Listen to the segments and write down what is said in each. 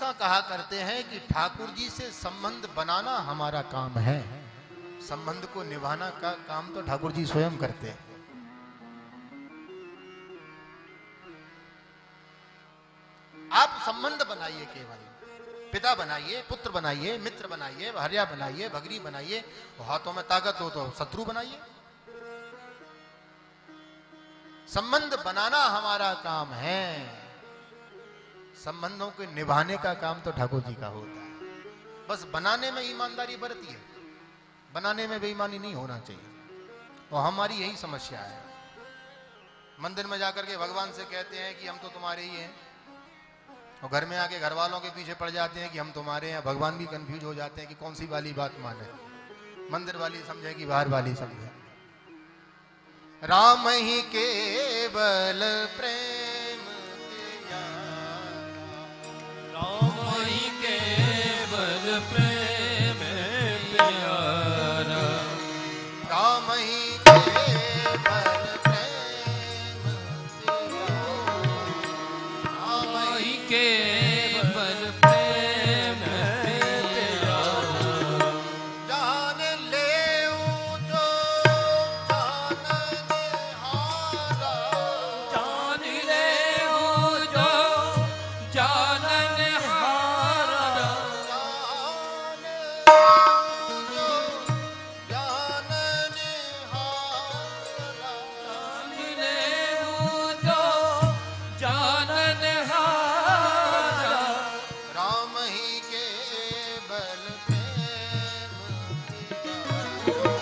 हमेशा कहा करते हैं कि ठाकुर जी से संबंध बनाना हमारा काम है, संबंध को निभाना का काम तो ठाकुर जी स्वयं करते हैं। आप संबंध बनाइए, केवल पिता बनाइए, पुत्र बनाइए, मित्र बनाइए, भार्या बनाइए, भगरी बनाइए, हाथों में ताकत हो तो शत्रु बनाइए। संबंध बनाना हमारा काम है, संबंधों के निभाने का काम तो ठाकुर जी का होता है। बस बनाने में ईमानदारी बरतिए, बनाने में बेईमानी नहीं होना चाहिए। और हमारी यही समस्या है। मंदिर में जाकर के भगवान से कहते हैं कि हम तो तुम्हारे ही हैं, और घर में आके घर वालों के पीछे पड़ जाते हैं कि हम तुम्हारे हैं। भगवान भी कंफ्यूज हो जाते हैं कि कौन सी वाली बात माने, मंदिर वाली समझे कि बाहर वाली समझे। राम ही केवल प्रेम राम ही केवल प्रेम प्यारा, राम ही केवल प्रेम प्यारा, राम ही केवल प्रेम प्यारा। जान ले जो जानन हारा, जान ले जो जानन हारा, जान जो जानन हारा, जान ले जो जानन हारा। राम ही केवल प्रेम प्यारा,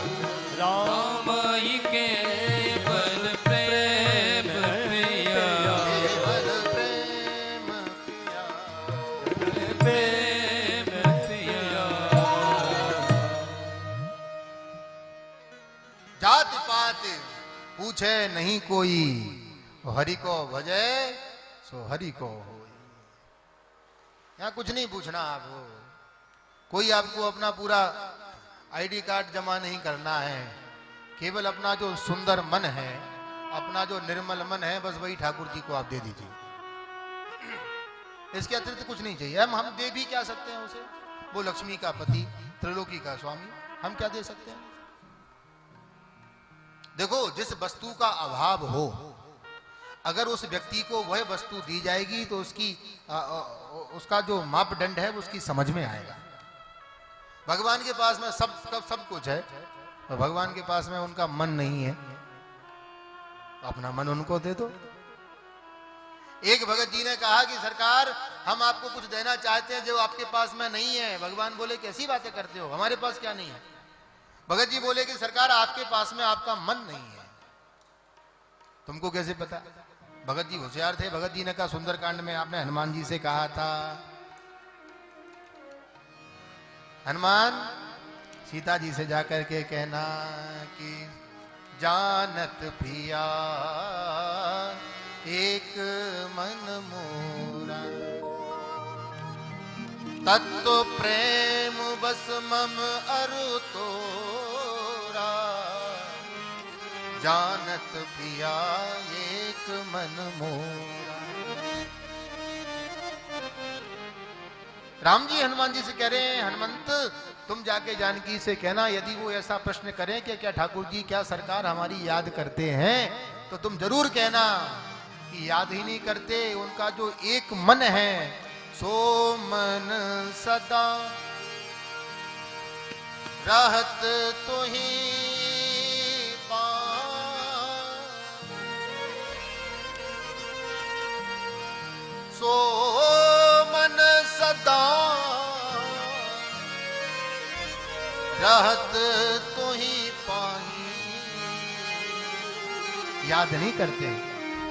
राम ही केवल प्रेम प्यारा, केवल प्रेम प्यारा। प्रेम प्यारा। जात पात पूछे नहीं कोई, हरि को भजे सो हरि को होई। यहाँ कुछ नहीं पूछना आपको, कोई आपको अपना पूरा आईडी कार्ड जमा नहीं करना है। केवल अपना जो सुंदर मन है, अपना जो निर्मल मन है, बस वही ठाकुर जी को आप दे दीजिए। इसके अतिरिक्त कुछ नहीं चाहिए। हम दे भी क्या सकते हैं उसे? वो लक्ष्मी का पति, त्रिलोकी का स्वामी, हम क्या दे सकते हैं? देखो, जिस वस्तु का अभाव हो, अगर उस व्यक्ति को वह वस्तु दी जाएगी तो उसका जो मापदंड है वो उसकी समझ में आएगा। भगवान के पास में सब कुछ है, और भगवान के पास में उनका मन नहीं है, अपना मन उनको दे दो। एक भगत जी ने कहा कि सरकार, हम आपको कुछ देना चाहते हैं जो आपके पास में नहीं है। भगवान बोले, कैसी बातें करते हो, हमारे पास क्या नहीं है? भगत जी बोले कि सरकार, आपके पास में आपका मन नहीं है। तुमको कैसे पता? भगत जी होशियार थे। भगत जी ने कहा, सुंदरकांड में आपने हनुमान जी से कहा था, हनुमान सीता जी से जाकर के कहना कि जानत प्रिया एक मन मोरा, तत्व प्रेम बस मम अरु तोरा, जानत प्रिया एक मन मोरा। राम जी हनुमान जी से कह रहे हैं, हनुमंत तुम जाके जानकी से कहना, यदि वो ऐसा प्रश्न करें कि क्या ठाकुर जी, क्या सरकार हमारी याद करते हैं, तो तुम जरूर कहना कि याद ही नहीं करते। उनका जो एक मन है, सो मन सदा रहत तो ही सो मन सदा रहत तो ही पाई। याद नहीं करते हैं।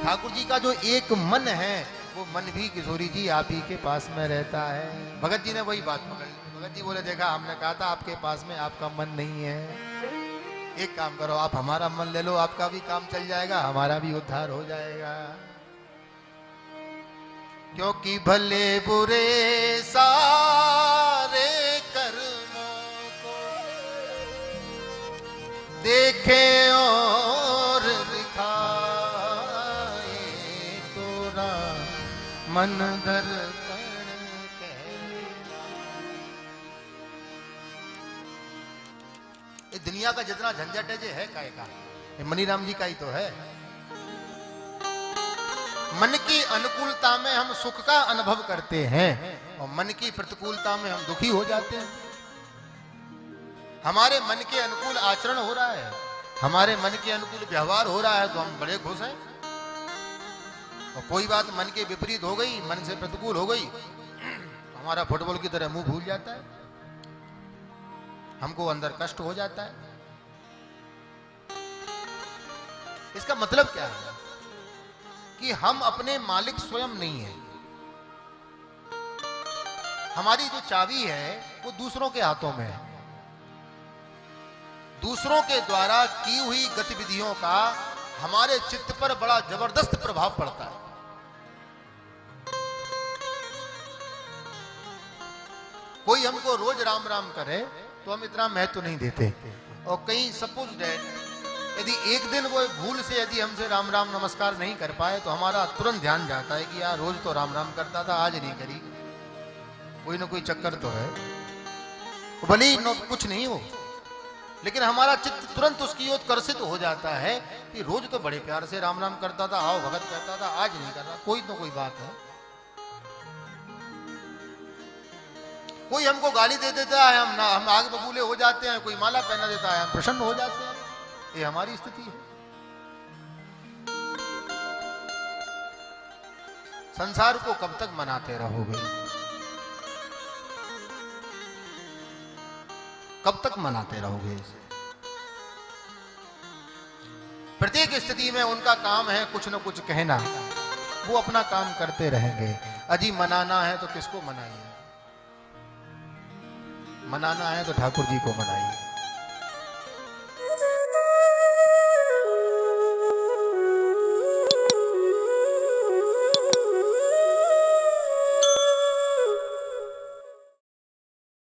ठाकुर जी का जो एक मन है, वो मन भी किशोरी जी आप ही के पास में रहता है। भगत जी ने वही बात पकड़ ली। भगत जी बोले, देखा, हमने कहा था आपके पास में आपका मन नहीं है। एक काम करो, आप हमारा मन ले लो, आपका भी काम चल जाएगा, हमारा भी उद्धार हो जाएगा। क्योंकि भले बुरे सारे कर्मों को देखे और दिखाए, तोरा मन दर्पण कह दुनिया का जितना झंझट है जे है काय का, ये मनीराम जी का ही तो है। मन की अनुकूलता में हम सुख का अनुभव करते हैं और मन की प्रतिकूलता में हम दुखी हो जाते हैं। हमारे मन के अनुकूल आचरण हो रहा है, हमारे मन के अनुकूल व्यवहार हो रहा है तो हम बड़े खुश हैं, और कोई बात मन के विपरीत हो गई, मन से प्रतिकूल हो गई, हमारा फुटबॉल की तरह मुंह भूल जाता है, हमको अंदर कष्ट हो जाता है। इसका मतलब क्या है कि हम अपने मालिक स्वयं नहीं हैं। हमारी जो चाबी है वो दूसरों के हाथों में है। दूसरों के द्वारा की हुई गतिविधियों का हमारे चित्त पर बड़ा जबरदस्त प्रभाव पड़ता है। कोई हमको रोज राम राम करे तो हम इतना महत्व नहीं देते, और कहीं सपोज डेट यदि एक दिन वो भूल से यदि हमसे राम राम नमस्कार नहीं कर पाए तो हमारा तुरंत ध्यान जाता है कि यार रोज तो राम राम करता था, आज नहीं करी, कोई ना कोई चक्कर तो है। भले ही कुछ नहीं हो, लेकिन हमारा चित्त तुरंत उसकी ओर आकर्षित हो जाता है कि रोज तो बड़े प्यार से राम राम करता था, आओ भगत करता था, आज नहीं कर रहा, कोई ना कोई बात है। कोई हमको गाली दे देता है, हम आग बबूले हो जाते हैं, कोई माला पहना देता है, हम प्रसन्न हो जाते हैं। ये हमारी स्थिति है। संसार को कब तक मनाते रहोगे? कब तक मनाते रहोगे इसे? प्रत्येक स्थिति में उनका काम है कुछ न कुछ कहना, वो अपना काम करते रहेंगे। अजी मनाना है तो किसको मनाइए, मनाना है तो ठाकुर जी को मनाइए।